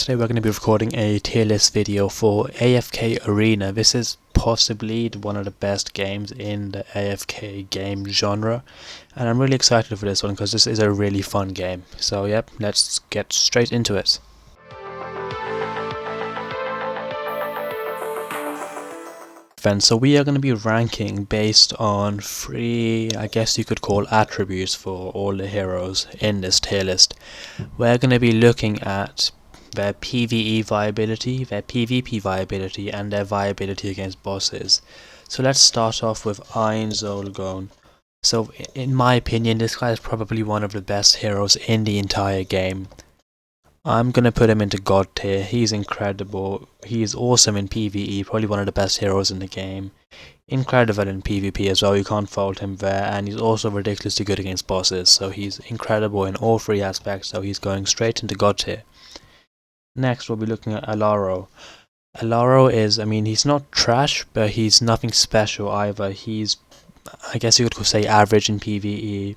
Today we're going to be recording a tier list video for AFK Arena. This is possibly one of the best games in the AFK game genre, and I'm really excited for this one because this is a really fun game. So yep, let's get straight into it. So we are going to be ranking based on three, I guess you could call, attributes for all the heroes in this tier list. We're going to be looking at their PvE viability, their PvP viability, and their viability against bosses. So let's start off with Einzolgon. So in my opinion, this guy is probably one of the best heroes in the entire game. I'm gonna put him into God tier. He's incredible. He's awesome in PvE, probably one of the best heroes in the game. Incredible in PvP as well, you can't fault him there, and he's also ridiculously good against bosses, so he's incredible in all three aspects, so he's going straight into God tier. Next, we'll be looking at Alaro. Alaro is, he's not trash, but he's nothing special either. He's, I guess you could say, average in PvE,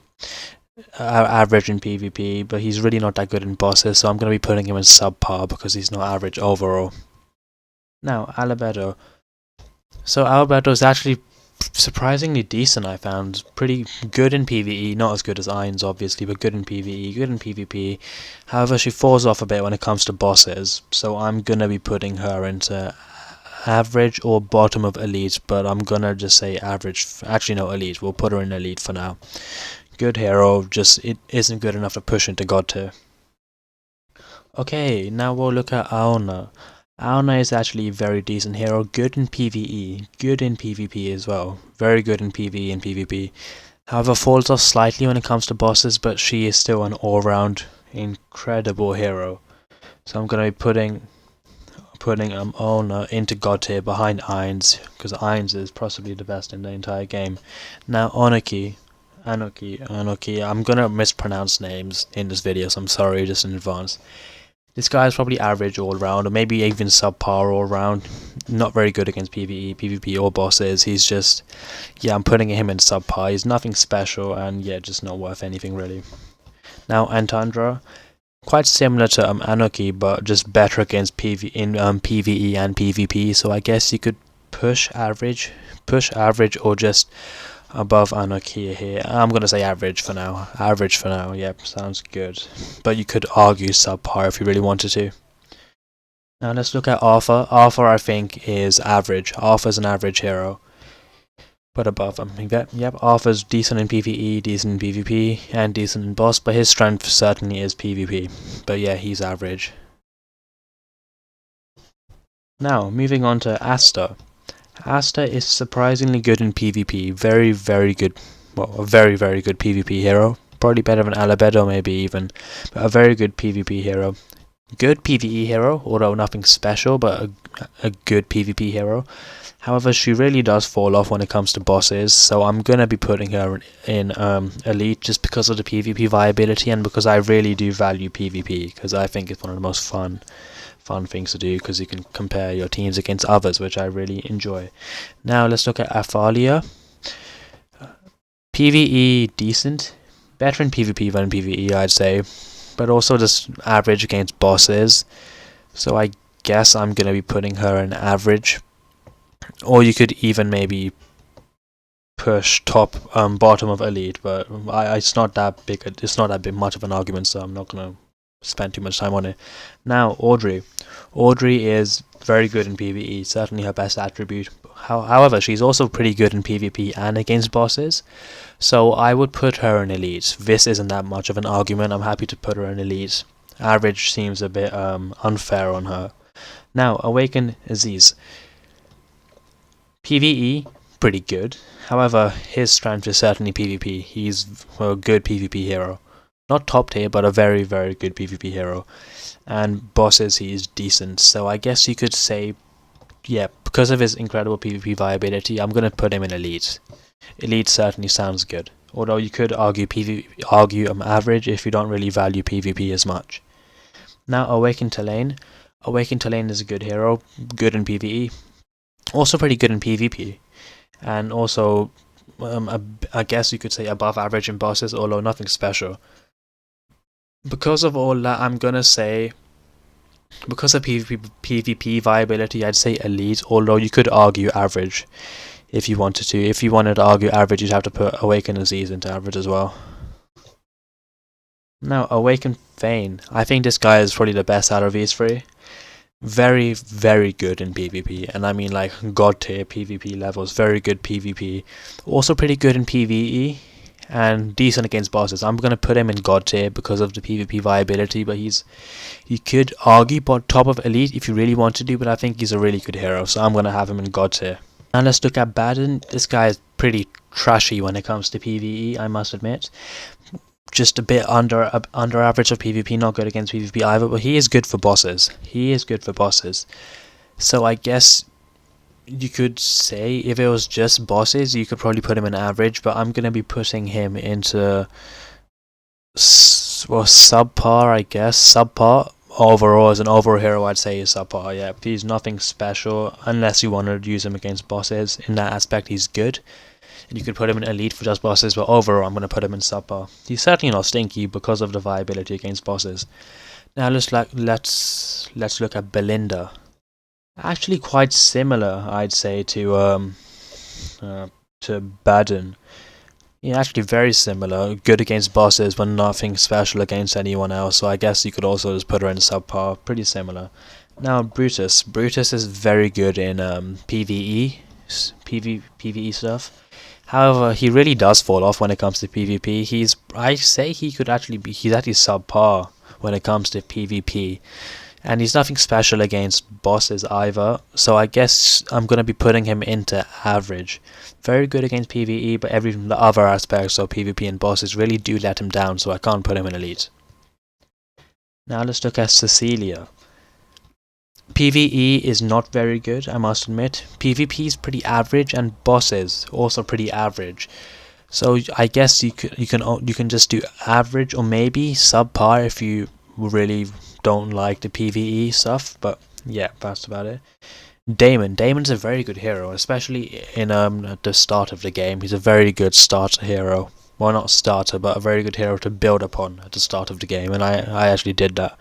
average in PvP, but he's really not that good in bosses, so I'm going to be putting him in subpar because he's not average overall. Now, Albedo. So Albedo is actually surprisingly decent, I found. Pretty good in PvE, not as good as Ainz obviously, but good in PvE, good in PvP. However, she falls off a bit when it comes to bosses, so I'm gonna be putting her into average or bottom of elite, but I'm gonna just say average. Actually no, elite. We'll put her in elite for now. Good hero, just it isn't good enough to push into God tier. Okay, now we'll look at Aona. Aona is actually a very decent hero, good in PvE, good in PvP as well, very good in PvE and PvP. However, falls off slightly when it comes to bosses, but she is still an all-round incredible hero. So I'm going to be putting Aona into God tier behind Ainz, because Ainz is possibly the best in the entire game. Now Anarchy, I'm going to mispronounce names in this video, so I'm sorry just in advance. This guy is probably average all round, or maybe even subpar all round. Not very good against PvE, PvP, or bosses. He's just, yeah, I'm putting him in subpar. He's nothing special, and yeah, just not worth anything really. Now Antandra, quite similar to Anarchy, but just better against PvE and PvP. So I guess you could push average, or just above Anarchy here. I'm gonna say average for now. Average for now, yep, sounds good. But you could argue subpar if you really wanted to. Now let's look at Arthur. Arthur, I think, is average. Arthur's an average hero, but above him. Yep, Arthur's decent in PvE, decent in PvP, and decent in boss, but his strength certainly is PvP. But yeah, he's average. Now, moving on to Asta. Asta is surprisingly good in PvP, very good, well, a very good PvP hero, probably better than Albedo maybe even, but a very good PvP hero. Good PvE hero, although nothing special, but a good PvP hero. However, she really does fall off when it comes to bosses, so I'm gonna be putting her in elite just because of the PvP viability and because I really do value PvP, because I think it's one of the most fun things to do because you can compare your teams against others, which I really enjoy. Now let's look at Athalia. PvE decent, better in PvP than in PvE I'd say, but also just average against bosses, so I guess I'm gonna be putting her in average, or you could even maybe push bottom of elite, but it's not that big. It's not that big much of an argument, so I'm not gonna spend too much time on it. Now Audrey. Audrey is very good in PvE, certainly her best attribute. However, she's also pretty good in PvP and against bosses, so I would put her in elite. This isn't that much of an argument. I'm happy to put her in elite. Average seems a bit unfair on her. Now Awakened Aziz. PvE, pretty good. However, his strength is certainly PvP. He's a good PvP hero. Not top tier, but a very good PvP hero. And bosses, he is decent. So I guess you could say, yeah, because of his incredible PvP viability, I'm going to put him in elite. Elite certainly sounds good. Although you could argue average if you don't really value PvP as much. Now Awakened Talane. Awakened Talane is a good hero, good in PvE. Also pretty good in PvP. And also, I guess you could say above average in bosses, although nothing special. Because of all that, I'm gonna say Because of PvP viability, I'd say elite, although you could argue average if you wanted to. If you wanted to argue average, you'd have to put Awaken Aziz into average as well. Now, Awaken Vayne. I think this guy is probably the best out of these three. Very, very good in PvP, and I mean like god tier PvP levels. Very good PvP. Also pretty good in PvE, and decent against bosses. I'm gonna put him in god tier because of the PvP viability, but you could argue about top of elite if you really want to do, but I think he's a really good hero, so I'm gonna have him in god tier. And let's look at Baden. This guy is pretty trashy when it comes to PvE, I must admit. Just a bit under average of PvP, not good against PvP either, but he is good for bosses. He is good for bosses. So I guess you could say if it was just bosses, you could probably put him in average, but I'm going to be putting him into subpar, I guess. Subpar. Overall, as an overall hero, I'd say he's subpar. Yeah, he's nothing special unless you want to use him against bosses. In that aspect, he's good. And you could put him in elite for just bosses, but overall I'm going to put him in subpar. He's certainly not stinky because of the viability against bosses. Now let's look at Belinda. Actually quite similar, I'd say, to Baden. Yeah, actually very similar. Good against bosses, but nothing special against anyone else. So I guess you could also just put her in subpar. Pretty similar. Now Brutus. Brutus is very good in PvE stuff. However, he really does fall off when it comes to PvP. I say he's actually subpar when it comes to PvP. And he's nothing special against bosses either, so I guess I'm going to be putting him into average. Very good against PvE, but the other aspects of PvP and bosses really do let him down, so I can't put him in elite. Now let's look at Cecilia. PvE is not very good, I must admit. PvP is pretty average, and bosses also pretty average. So I guess you can just do average or maybe subpar if you really don't like the PvE stuff. But yeah, that's about it. Damon's a very good hero, especially in at the start of the game. He's a very good starter hero. Well, not starter, but a very good hero to build upon at the start of the game, and I actually did that.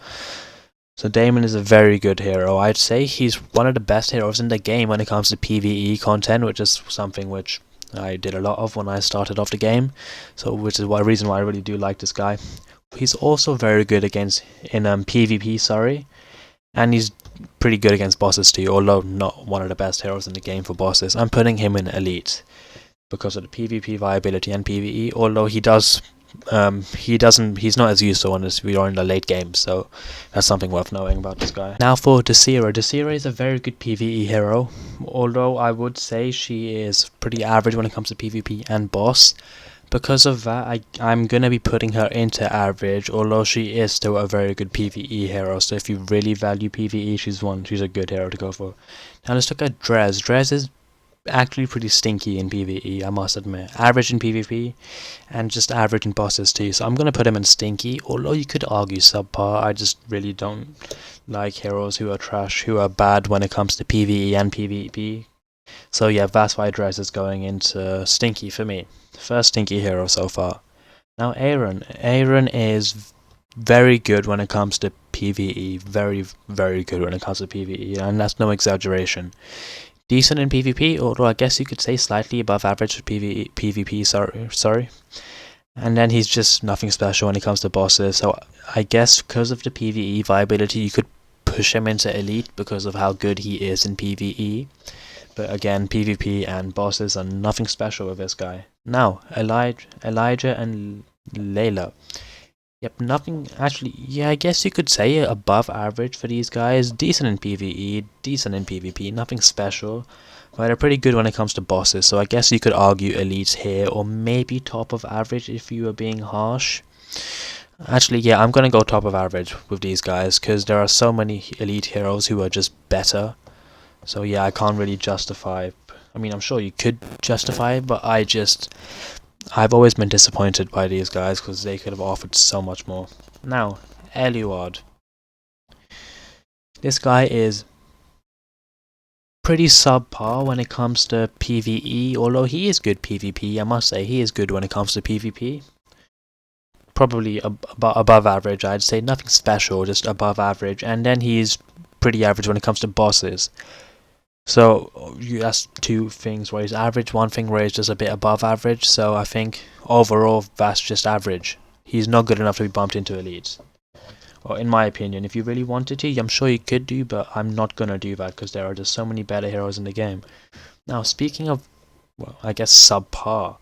So Damon is a very good hero. I'd say he's one of the best heroes in the game when it comes to PvE content, which is something which I did a lot of when I started off the game. So which is one reason why I really do like this guy. He's also very good in PvP, and he's pretty good against bosses too, although not one of the best heroes in the game for bosses. I'm putting him in elite because of the PvP viability and PvE, although he's not as useful as we are in the late game, so that's something worth knowing about this guy. Now for Desira. Desira is a very good PvE hero, although I would say she is pretty average when it comes to PvP and boss. Because of that, I'm going to be putting her into average, although she is still a very good PvE hero, so if you really value PvE, she's a good hero to go for. Now let's look at Drez. Drez is actually pretty stinky in PvE, I must admit. Average in PvP, and just average in bosses too, so I'm going to put him in stinky, although you could argue subpar. I just really don't like heroes who are trash, who are bad when it comes to PvE and PvP. So yeah, that's why Drez is going into stinky for me. First stinky hero so far. Now Aaron. Aaron is very good when it comes to PvE. Very, very good when it comes to PvE, and that's no exaggeration. Decent in PvP, although I guess you could say slightly above average for PvP, sorry. And then he's just nothing special when it comes to bosses, so I guess because of the PvE viability, you could push him into elite because of how good he is in PvE. But again, PvP and bosses are nothing special with this guy. Now, Elijah and Layla. Yep, nothing actually. Yeah, I guess you could say above average for these guys. Decent in PvE, decent in PvP, nothing special. But they're pretty good when it comes to bosses, so I guess you could argue elites here, or maybe top of average if you were being harsh. Actually, yeah, I'm gonna go top of average with these guys, because there are so many elite heroes who are just better. So yeah, I can't really justify. I mean, I'm sure you could justify it, but I've always been disappointed by these guys because they could have offered so much more. Now, Eluard. This guy is pretty subpar when it comes to PvE, although he is good PvP. I must say, he is good when it comes to PvP. probably above average, I'd say. Nothing special, just above average. And then he's pretty average when it comes to bosses. So that's two things where he's average, one thing where he's just a bit above average. So I think overall that's just average. He's not good enough to be bumped into elites. Or in my opinion, if you really wanted to, I'm sure you could do, but I'm not gonna do that because there are just so many better heroes in the game. Now, speaking of, well, I guess subpar.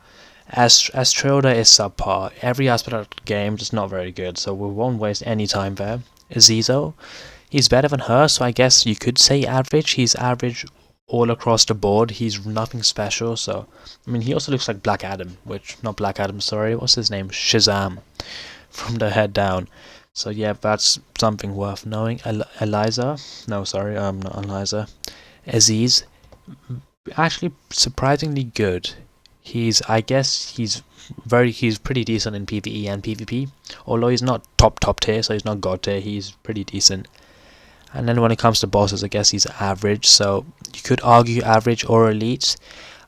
Astrioda is subpar. Every aspect of the game is not very good, so we won't waste any time there. Azizo, he's better than her, so I guess you could say average. He's average all across the board. He's nothing special, so... I mean, he also looks like Black Adam, not Black Adam, sorry. What's his name? Shazam. From the head down. So yeah, that's something worth knowing. Eliza. No, sorry, not Eliza. Aziz. Actually, surprisingly good. I guess he's pretty decent in PvE and PvP. Although he's not top tier, so he's not god tier. He's pretty decent. And then when it comes to bosses, I guess he's average. So you could argue average or elite.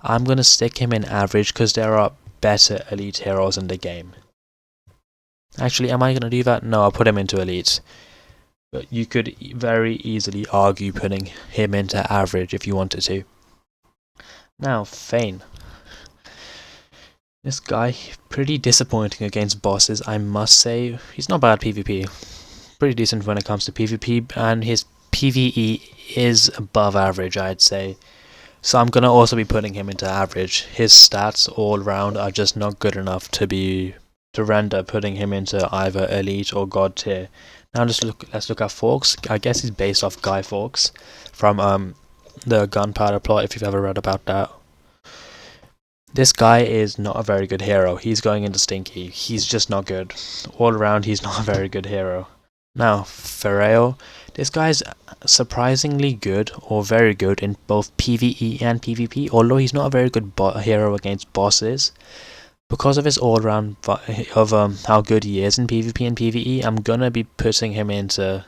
I'm gonna stick him in average because there are better elite heroes in the game. Actually, am I gonna do that? No, I'll put him into elite. But you could very easily argue putting him into average if you wanted to. Now, Fane. This guy, pretty disappointing against bosses, I must say. He's not bad PvP. Pretty decent when it comes to PvP, and his PvE is above average, I'd say. So I'm gonna also be putting him into average. His stats all round are just not good enough to render putting him into either elite or god tier. Now let's look at Fawkes. I guess he's based off Guy Fawkes from the Gunpowder Plot, if you've ever read about that. This guy is not a very good hero. He's going into Stinky. He's just not good. All around, he's not a very good hero. Now, Ferreo. This guy's surprisingly good, or very good, in both PvE and PvP, although he's not a very good hero against bosses. Because of his all-round of how good he is in PvP and PvE, I'm gonna be putting him into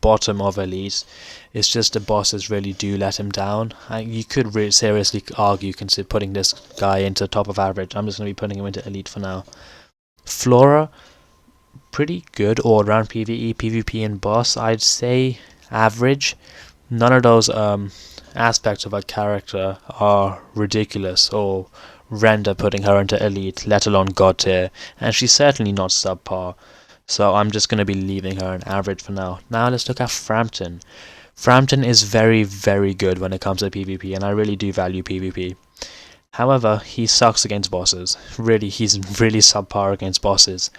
bottom of elite. It's just the bosses really do let him down. You could really seriously argue consider putting this guy into top of average. I'm just going to be putting him into elite for now. Flora, pretty good all around PvE, PvP and boss. I'd say average. None of those aspects of her character are ridiculous or render putting her into elite, let alone god tier, and she's certainly not subpar. So I'm just going to be leaving her an average for now. Now let's look at Frampton. Frampton is very, very good when it comes to PvP, and I really do value PvP. However, he sucks against bosses. Really, he's really subpar against bosses.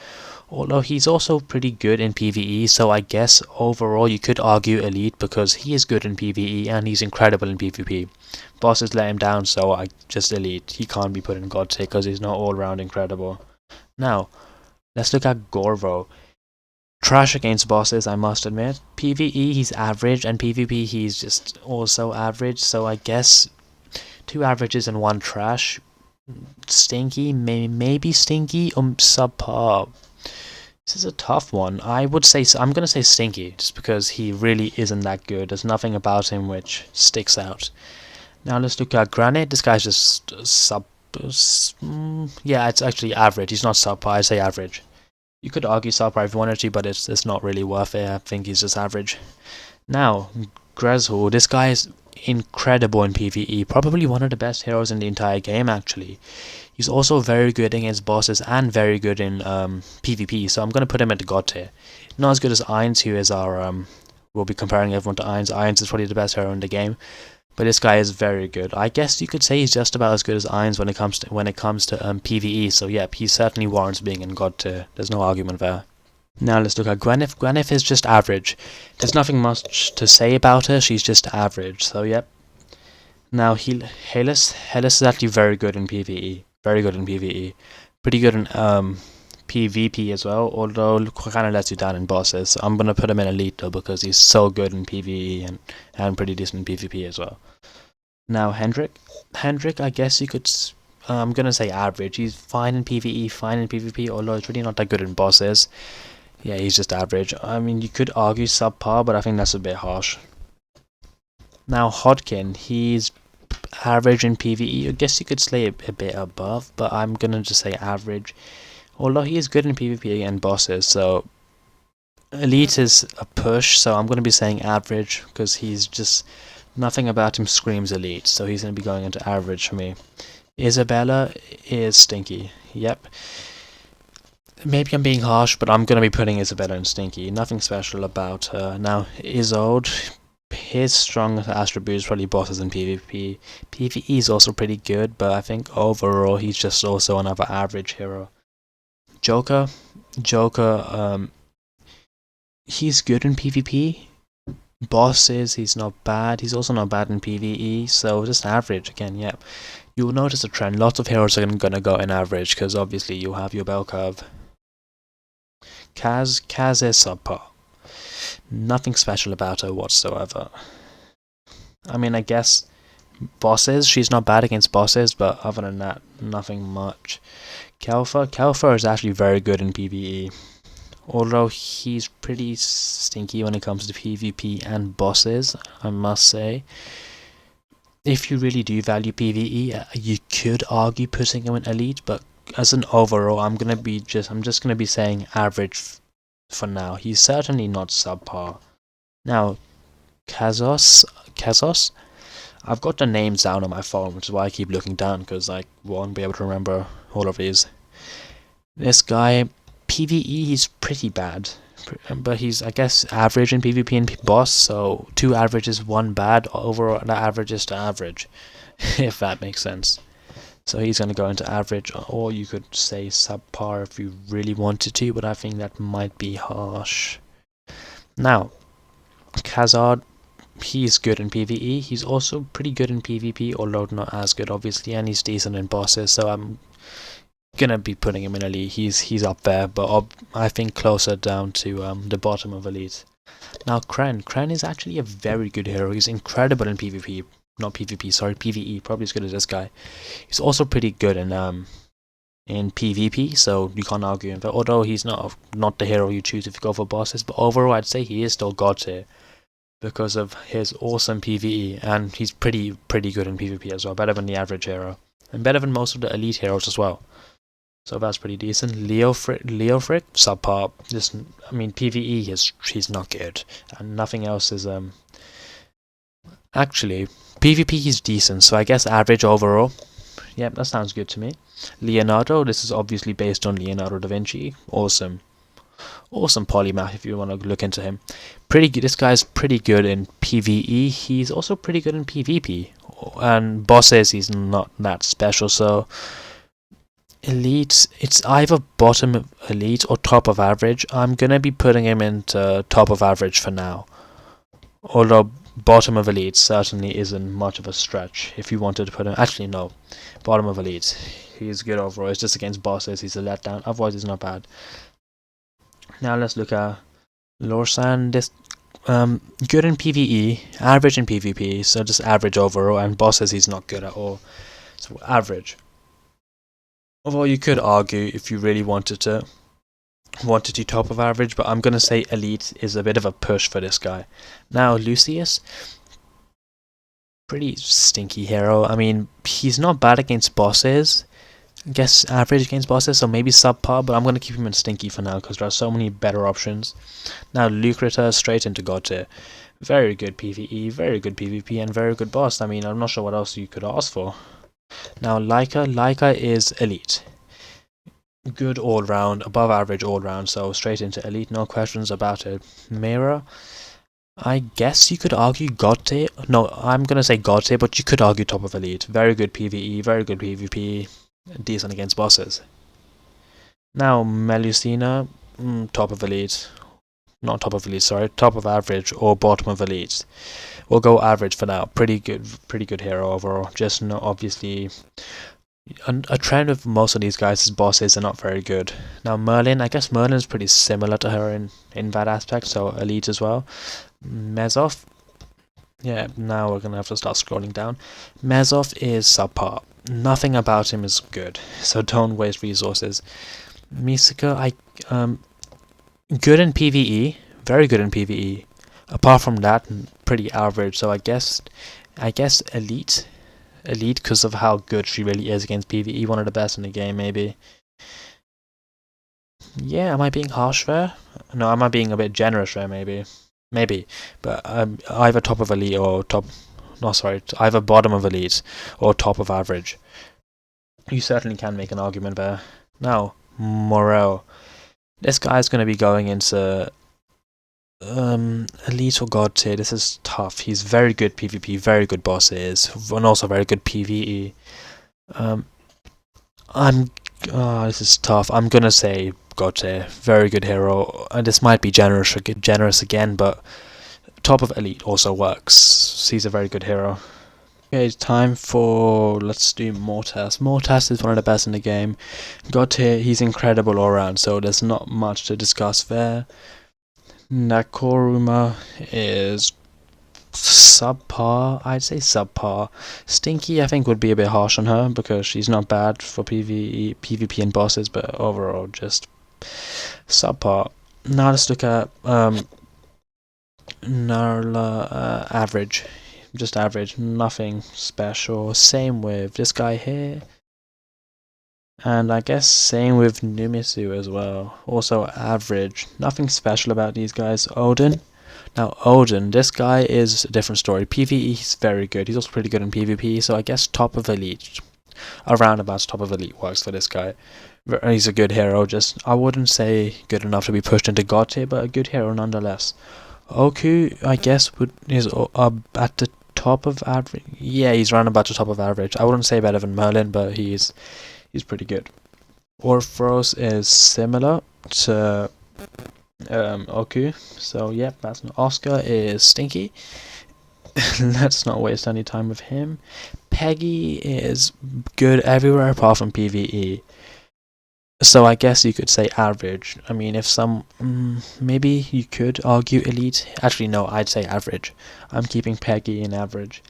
Although he's also pretty good in PvE, so I guess overall you could argue elite because he is good in PvE and he's incredible in PvP. Bosses let him down, so I just elite. He can't be put in god tier because he's not all round incredible. Now, let's look at Gorvo. Trash against bosses, I must admit. PvE, he's average, and PvP, he's just also average, so I guess 2 averages and 1 trash. Stinky, maybe Stinky, subpar. This is a tough one. I'm going to say Stinky, just because he really isn't that good. There's nothing about him which sticks out. Now let's look at Granite. This guy's just yeah, it's actually average. He's not subpar, I'd say average. You could argue subpar if you wanted to, but it's not really worth it. I think he's just average. Now, Grezhul. This guy is incredible in PvE. Probably one of the best heroes in the entire game, actually. He's also very good against bosses and very good in PvP, so I'm going to put him at the god tier. Not as good as Ainz, who is our... we'll be comparing everyone to Ainz. Ainz is probably the best hero in the game. But this guy is very good. I guess you could say he's just about as good as Ainz when it comes to PvE. So yeah, he certainly warrants being in god tier. There's no argument there. Now let's look at Gwyneth. Gwyneth is just average. There's nothing much to say about her. She's just average. So yep. Now Hellas. Hellas is actually very good in PvE. Very good in PvE. Pretty good in PvP as well. Although kind of lets you down in bosses. So I'm gonna put him in elite though because he's so good in PvE and pretty decent in PvP as well. Now Hendrik. Hendrik, I guess you could. I'm gonna say average. He's fine in PvE, fine in PvP. Although he's really not that good in bosses. Yeah, he's just average. I mean, you could argue subpar, but I think that's a bit harsh. Now Hodkin, he's average in PvE. I guess you could say a bit above, but I'm gonna just say average. Although he is good in PvP and bosses, so elite is a push, so I'm going to be saying average, because he's just, nothing about him screams elite, so he's going to be going into average for me. Isabella is stinky, yep. Maybe I'm being harsh, but I'm going to be putting Isabella in stinky. Nothing special about her. Now, Isolde, his strongest attribute is probably bosses and PvP. PvE is also pretty good, but I think overall he's just also another average hero. Joker, he's good in PvP. Bosses, he's not bad. He's also not bad in PvE, so just average again, yeah. You'll notice a trend. Lots of heroes are going to go in average, because obviously you have your bell curve. Kaz is subpar. Nothing special about her whatsoever. I mean, I guess bosses, she's not bad against bosses, but other than that, nothing much. Kelfa is actually very good in PvE. Although he's pretty stinky when it comes to PvP and bosses, I must say. If you really do value PvE, you could argue putting him in elite, but as an overall, I'm just gonna be saying average for now. He's certainly not subpar. Now, Kazos. I've got the names down on my phone, which is why I keep looking down, because I won't be able to remember all of these. This guy, PvE, he's pretty bad, but he's, I guess, average in PvP and boss, so 2 averages, 1 bad. Overall, the average is to average, if that makes sense. So he's going to go into average, or you could say subpar if you really wanted to, but I think that might be harsh. Now, Khazad, he's good in PvE. He's also pretty good in PvP, although not as good, obviously, and he's decent in bosses, so I'm gonna be putting him in elite. He's up there, but I think closer down to the bottom of elite. Now, Kren is actually a very good hero. He's incredible in PvP. Not PvP, sorry, PvE. Probably as good as this guy. He's also pretty good in PvP, so you can't argue him. Although he's not the hero you choose if you go for bosses, but overall I'd say he is still god tier because of his awesome PvE, and he's pretty good in PvP as well. Better than the average hero, and better than most of the elite heroes as well. So that's pretty decent. Leofric, subpar. Just, I mean, PvE he's not good, and nothing else is Actually, PvP he's decent, so I guess average overall. Yep, that sounds good to me. Leonardo, this is obviously based on Leonardo da Vinci. Awesome polymath if you want to look into him. Pretty good. This guy's pretty good in PvE. He's also pretty good in PvP, and bosses he's not that special. So elite, it's either bottom of elite or top of average. I'm gonna be putting him into top of average for now. Although bottom of elite certainly isn't much of a stretch. If you wanted to put him, actually no, bottom of elite. He's good overall. It's just against bosses he's a letdown. Otherwise he's not bad. Now let's look at Lorsan. This good in PvE, average in PvP, so just average overall, and bosses he's not good at all. So average. Although you could argue if you really wanted to top of average, but I'm gonna say elite is a bit of a push for this guy. Now Lucius, pretty stinky hero. I mean, he's not bad against bosses. I guess average against bosses, so maybe subpar, but I'm gonna keep him in stinky for now because there are so many better options. Now Lucreta, straight into god tier. Very good PvE, very good PvP, and very good boss. I mean, I'm not sure what else you could ask for. Now Laika is elite. Good all round, above average all round, so straight into elite, no questions about it. Mira, I guess you could argue god tier. No, I'm gonna say god tier, but you could argue top of elite. Very good PvE, very good PvP, decent against bosses. Now Melusina, top of elite. Not top of elite, sorry, top of average or bottom of elite. We'll go average for now. Pretty good hero overall. Just not obviously. A trend with most of these guys is bosses are not very good. Now Merlin, I guess Merlin is pretty similar to her in that aspect, so elite as well. Mezov, yeah, now we're gonna have to start scrolling down. Mezov is subpar. Nothing about him is good, so don't waste resources. Misaka, good in PvE, very good in PvE. Apart from that, pretty average. So I guess elite because of how good she really is against PvE. One of the best in the game, maybe. Yeah, am I being harsh there? No, am I being a bit generous there, maybe? Maybe, but either top of elite or top... No, sorry, either bottom of elite or top of average. You certainly can make an argument there. Now, Morel. This guy's going to be going into elite or god tier. This is tough. He's very good PvP, very good bosses, and also very good PvE. Um, I'm this is tough. I'm gonna say god tier, very good hero, and this might be generous again, but top of elite also works. He's a very good hero. Okay, it's time for, let's do Mortas. Mortas is one of the best in the game. God tier, he's incredible all around, so there's not much to discuss there. Nakoruma is subpar, I'd say subpar. Stinky, I think, would be a bit harsh on her because she's not bad for PvP and bosses, but overall just subpar. Now let's look at Narla, average. Just average, nothing special. Same with this guy here. And I guess same with Numisu as well. Also average. Nothing special about these guys. Odin. Now Odin, this guy is a different story. PvE, he's very good. He's also pretty good in PvP, so I guess top of elite. Around about top of elite works for this guy. He's a good hero, just I wouldn't say good enough to be pushed into god tier, but a good hero nonetheless. Oku, I guess, is at the top of average. Yeah, he's around about the top of average. I wouldn't say better than Merlin, but he's pretty good. Orphros is similar to Oku, so yep, that's not. Oscar is stinky. Let's not waste any time with him. Peggy is good everywhere apart from PvE. So I guess you could say average. I mean, if maybe you could argue elite. Actually, no, I'd say average. I'm keeping Peggy in average.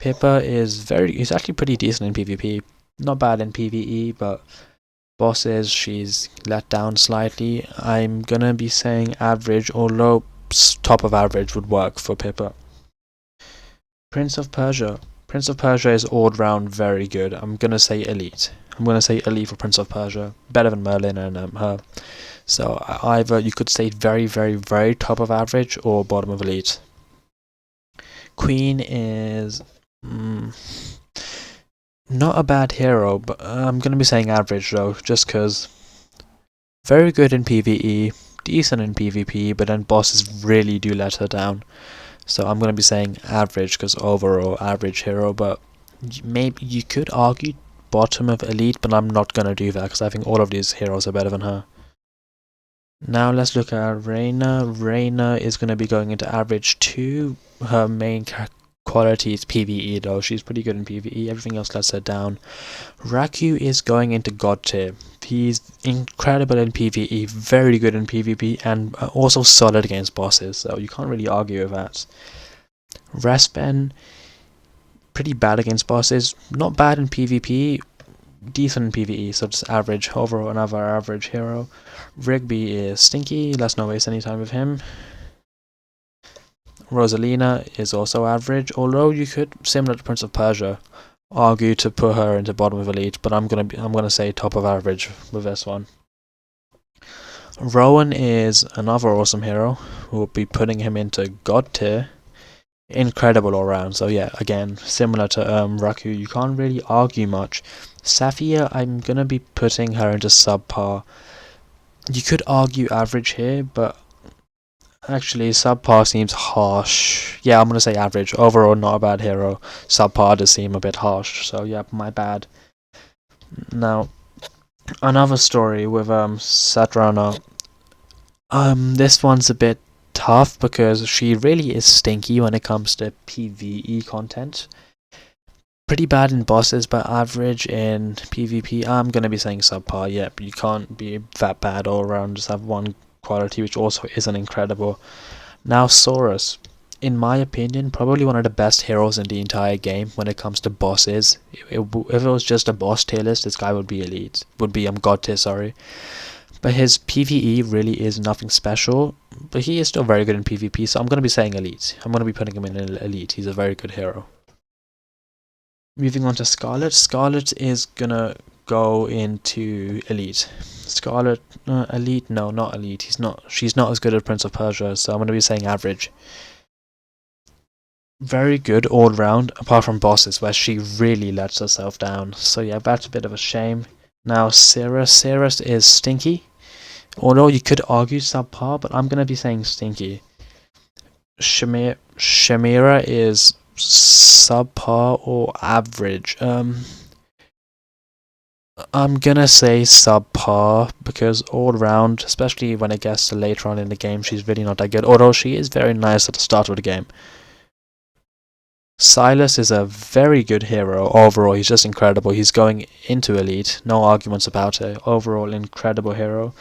Pippa is actually pretty decent in PvP. Not bad in PvE, but bosses, she's let down slightly. I'm gonna be saying average, although top of average would work for Pippa. Prince of Persia. Prince of Persia is all round very good. I'm gonna say elite. I'm gonna say elite for Prince of Persia. Better than Merlin and her. So either you could say very, very, very top of average or bottom of elite. Queen is not a bad hero, but I'm gonna be saying average though, just cause very good in PvE, decent in PvP, but then bosses really do let her down. So I'm gonna be saying average, cause overall average hero, but maybe you could argue bottom of elite, but I'm not gonna do that because I think all of these heroes are better than her. Now let's look at Reina. Reina is gonna be going into average 2. Her main quality is PvE though. She's pretty good in PvE. Everything else lets her down. Raku is going into god tier. He's incredible in PvE, very good in PvP, and also solid against bosses, so you can't really argue with that. Respen, pretty bad against bosses, not bad in PvP, decent in PvE, so just average. Overall, another average hero. Rigby is stinky, let's not waste any time with him. Rosalina is also average, although you could, similar to Prince of Persia, argue to put her into bottom of elite, but I'm gonna say top of average with this one. Rowan is another awesome hero. We'll be putting him into god tier. Incredible all round. So yeah, again, similar to Raku, you can't really argue much. Saphir, I'm gonna be putting her into subpar. You could argue average here, but actually subpar seems harsh. Yeah, I'm gonna say average. Overall, not a bad hero. Subpar does seem a bit harsh, so yeah, my bad. Now, another story with Satrana. This one's a bit tough because she really is stinky when it comes to PvE content. Pretty bad in bosses, but average in PvP. I'm gonna be saying subpar. Yep, you can't be that bad all around. Just have one quality, which also isn't incredible. Now, Saurus, in my opinion, probably one of the best heroes in the entire game when it comes to bosses. If it was just a boss tier list, this guy would be elite. Would be god tier, sorry. But his PvE really is nothing special. But he is still very good in PvP, so I'm going to be saying elite. I'm going to be putting him in elite. He's a very good hero. Moving on to Scarlet. Scarlet is going to go into Elite. Scarlet, Elite? No, not Elite. She's not as good as Prince of Persia, so I'm going to be saying average. Very good all round, apart from bosses, where she really lets herself down. So yeah, that's a bit of a shame. Now Cirrus is stinky. Although you could argue subpar, but I'm going to be saying stinky. Shamira is subpar or average. I'm gonna say subpar because all round, especially when it gets to later on in the game, she's really not that good. Although she is very nice at the start of the game. Silas is a very good hero overall. He's just incredible. He's going into Elite, no arguments about it. Overall, incredible hero.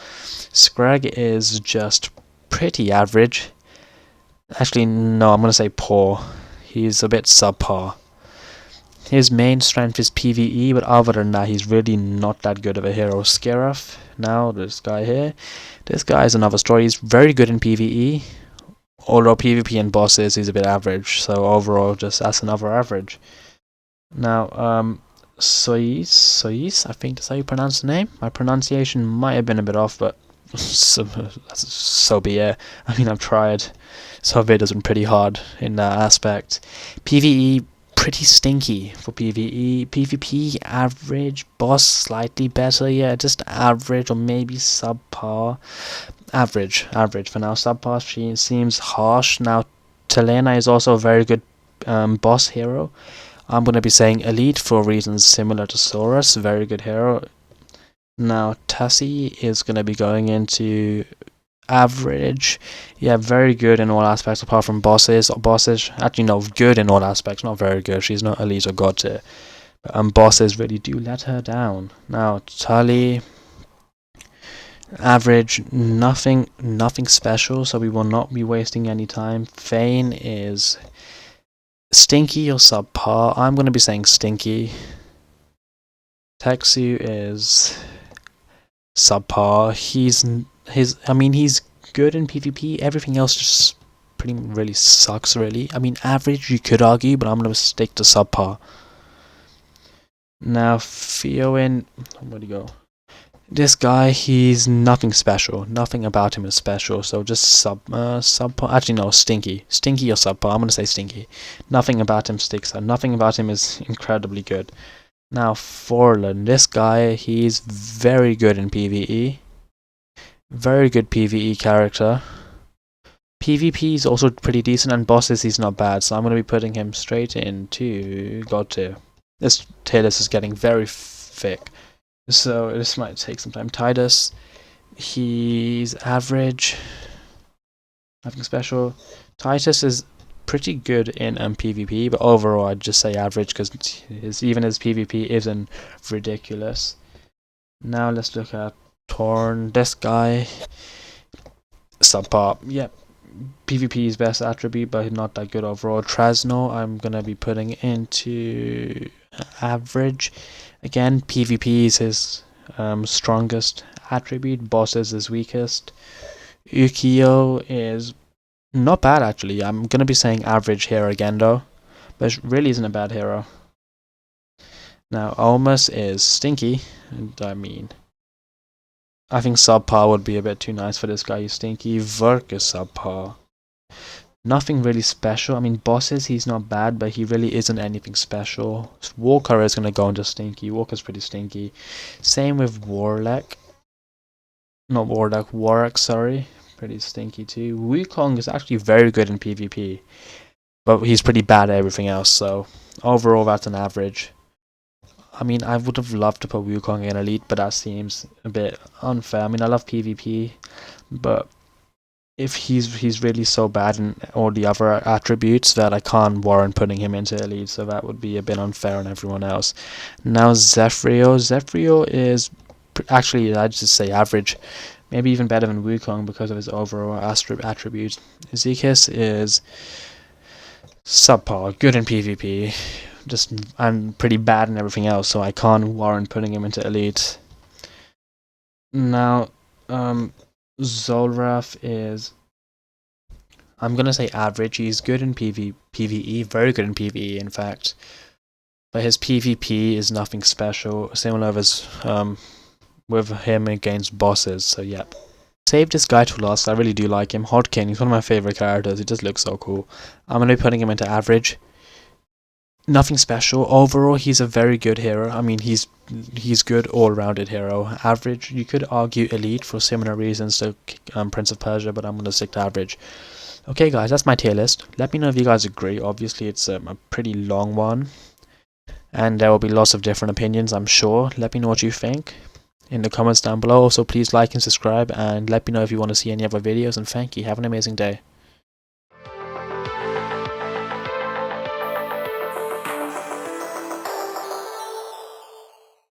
Scrag is just pretty average. Actually, no, I'm gonna say poor. He's a bit subpar. His main strength is PvE, but other than that, he's really not that good of a hero. Scarif, now this guy here. This guy is another story. He's very good in PvE, although PvP and bosses, he's a bit average. So overall, just that's another average. Now, Sois, I think that's how you pronounce the name. My pronunciation might have been a bit off, but so be it. I mean, I've tried. So it has been pretty hard in that aspect. PvE, pretty stinky for PvE. PvP, average. Boss, slightly better. Yeah, just average or maybe subpar. Average for now. Subpar, she seems harsh. Now, Telena is also a very good boss hero. I'm going to be saying Elite for reasons similar to Saurus. Very good hero. Now, Tassie is going to be going into average. Yeah, very good in all aspects apart from bosses. Actually, no, good in all aspects, not very good. She's not Elite or God tier. Bosses really do let her down. Now, Tully, average, nothing special, so we will not be wasting any time. Fane is stinky or subpar. I'm going to be saying stinky. Texu is subpar. He's good in PvP. Everything else just really sucks, really. I mean, average, you could argue, but I'm going to stick to subpar. Now, Fioin, where'd he go? This guy, he's nothing special. Nothing about him is special, so just subpar. Actually, no, stinky. Stinky or subpar. I'm going to say stinky. Nothing about him sticks out. Nothing about him is incredibly good. Now, Forlan, this guy, he's very good in PvE. Very good PvE character. PvP is also pretty decent, and bosses he's not bad, so I'm going to be putting him straight into God tier. This tier list is getting very thick, so this might take some time. Titus, he's average. Nothing special. Titus is pretty good in PvP, but overall I'd just say average because even his PvP isn't ridiculous. Now let's look at Torn. This guy, subpar. Yep. PvP's best attribute, but not that good overall. Trasno, I'm gonna be putting into average. Again, PvP is his strongest attribute. Boss is his weakest. Ukiyo is not bad actually. I'm gonna be saying average here again though, but it really isn't a bad hero. Now Almas is stinky, and I think subpar would be a bit too nice for this guy. He's stinky. Verk is subpar. Nothing really special. I mean, bosses, he's not bad, but he really isn't anything special. Walker is going to go into stinky. Walker's pretty stinky. Same with Warlock. Not Warlock, Warwick, sorry. Pretty stinky too. Wukong is actually very good in PvP, but he's pretty bad at everything else, so overall that's an average. I mean, I would have loved to put Wukong in Elite, but that seems a bit unfair. I mean, I love PvP, but if he's really so bad in all the other attributes that I can't warrant putting him into Elite, so that would be a bit unfair on everyone else. Now Zephyrio is actually, I'd just say average, maybe even better than Wukong because of his overall attributes. Zekis is subpar, good in PvP, and pretty bad in everything else, so I can't warrant putting him into Elite. Now, Zolraf is, I'm gonna say average. He's good in PvE, very good in PvE in fact, but his PvP is nothing special, similar with him against bosses, so yep. Save this guy to last, I really do like him. Hodkin, he's one of my favourite characters, he just looks so cool. I'm going to be putting him into average. Nothing special. Overall, he's a very good hero. I mean, he's good all-rounded hero. Average, you could argue elite for similar reasons to Prince of Persia, but I'm going to stick to average. Okay guys, that's my tier list. Let me know if you guys agree. Obviously, it's a pretty long one, and there will be lots of different opinions, I'm sure. Let me know what you think in the comments down below. Also, please like and subscribe, and let me know if you want to see any other videos, and thank you. Have an amazing day.